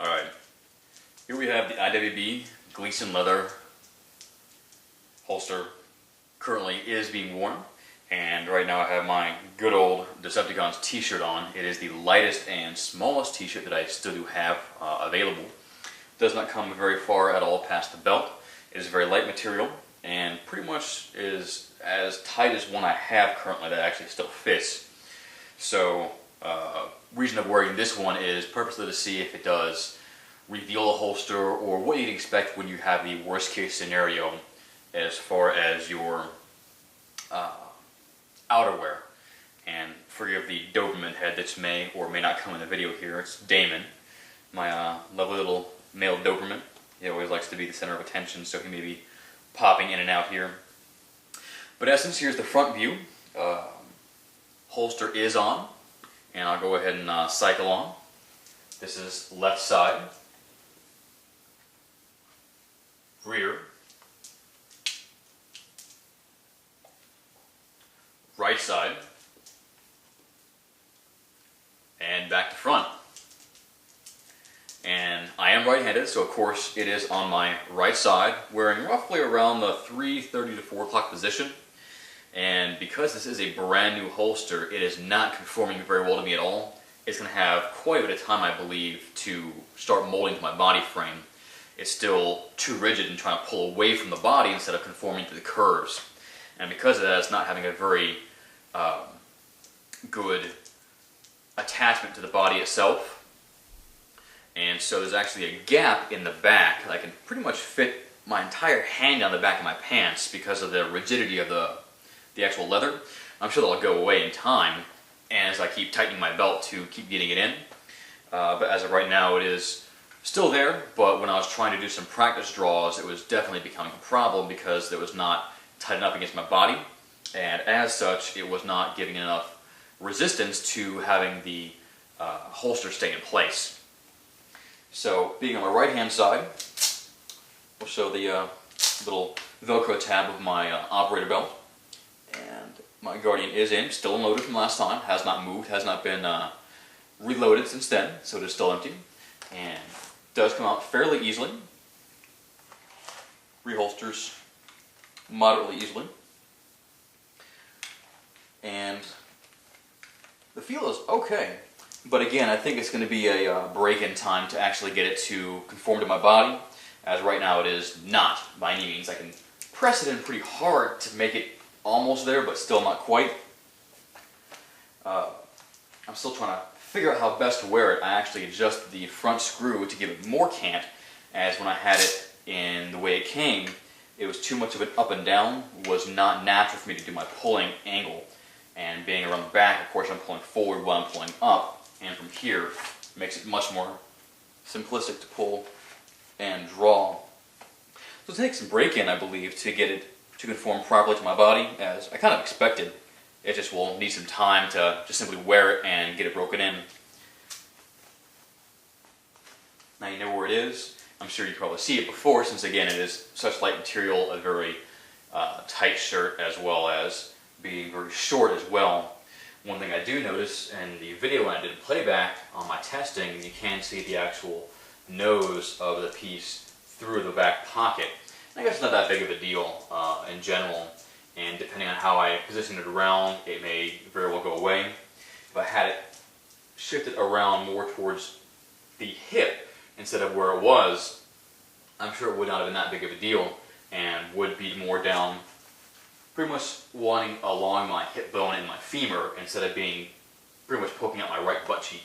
Alright, here we have the IWB Gleason leather holster. Currently is being worn, and right now I have my good old Decepticons t-shirt on. It is the lightest and smallest t-shirt that I still do have available. Does not come very far at all past the belt. It is a very light material and pretty much is as tight as one I have currently that actually still fits. So reason of wearing this one is purposely to see if it does reveal a holster or what you'd expect when you have the worst case scenario as far as your outerwear. And forgive the Doberman head that may or may not come in the video here. It's Damon, my lovely little male Doberman. He always likes to be the center of attention, so he may be popping in and out here. But in essence, here's the front view. Holster is on, and I'll go ahead and cycle on. This is left side, rear, right side, and back to front. And I am right-handed, so of course it is on my right side, wearing roughly around the 3:30 to 4 o'clock position. And because this is a brand new holster, it is not conforming very well to me at all. It's going to have quite a bit of time, I believe, to start molding to my body frame. It's still too rigid and trying to pull away from the body instead of conforming to the curves. And because of that, it's not having a very good attachment to the body itself. And so there's actually a gap in the back that I can pretty much fit my entire hand down the back of my pants because of the rigidity of the actual leather. I'm sure that'll go away in time and as I keep tightening my belt to keep getting it in. But as of right now it is still there, but when I was trying to do some practice draws it was definitely becoming a problem because it was not tightened up against my body, and as such it was not giving enough resistance to having the holster stay in place. So being on my right hand side, we'll show the little Velcro tab of my operator belt. And my Guardian is in, still unloaded from last time, has not moved, has not been reloaded since then, so it is still empty. And does come out fairly easily. Reholsters moderately easily. And the feel is okay. But again, I think it's going to be a break-in time to actually get it to conform to my body, as right now it is not by any means. I can press it in pretty hard to make it almost there, but still not quite. I'm still trying to figure out how best to wear it. I actually adjusted the front screw to give it more cant, as when I had it in the way it came, it was too much of an up and down, was not natural for me to do my pulling angle. And being around the back, of course I'm pulling forward while I'm pulling up, and from here makes it much more simplistic to pull and draw. So it takes some break-in, I believe, to get it to conform properly to my body, as I kind of expected. It just will need some time to just simply wear it and get it broken in. Now you know where it is. I'm sure you probably see it before, since again it is such light material, a very tight shirt, as well as being very short as well. One thing I do notice in the video when I did playback on my testing, you can see the actual nose of the piece through the back pocket. I guess it's not that big of a deal in general, and depending on how I position it around, it may very well go away. If I had it shifted around more towards the hip instead of where it was, I'm sure it would not have been that big of a deal and would be more down, pretty much wanting along my hip bone and my femur instead of being pretty much poking out my right butt cheek.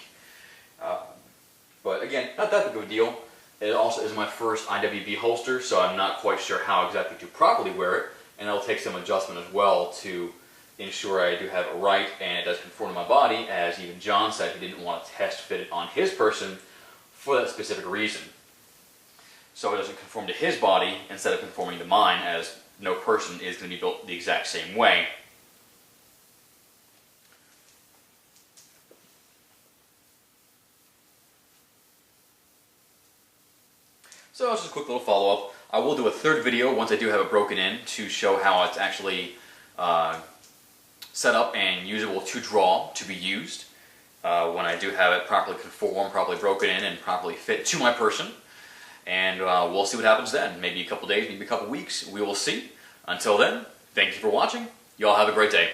But again, not that big of a deal. It also is my first IWB holster, so I'm not quite sure how exactly to properly wear it, and it'll take some adjustment as well to ensure I do have it right and it does conform to my body, as even John said he didn't want to test fit it on his person for that specific reason. So it doesn't conform to his body instead of conforming to mine, as no person is going to be built the exact same way. So it's just a quick little follow-up. I will do a third video once I do have it broken in to show how it's actually set up and usable to draw, to be used. when I do have it properly conformed, properly broken in, and properly fit to my person. And we'll see what happens then. Maybe a couple days, maybe a couple weeks. We will see. Until then, thank you for watching. Y'all have a great day.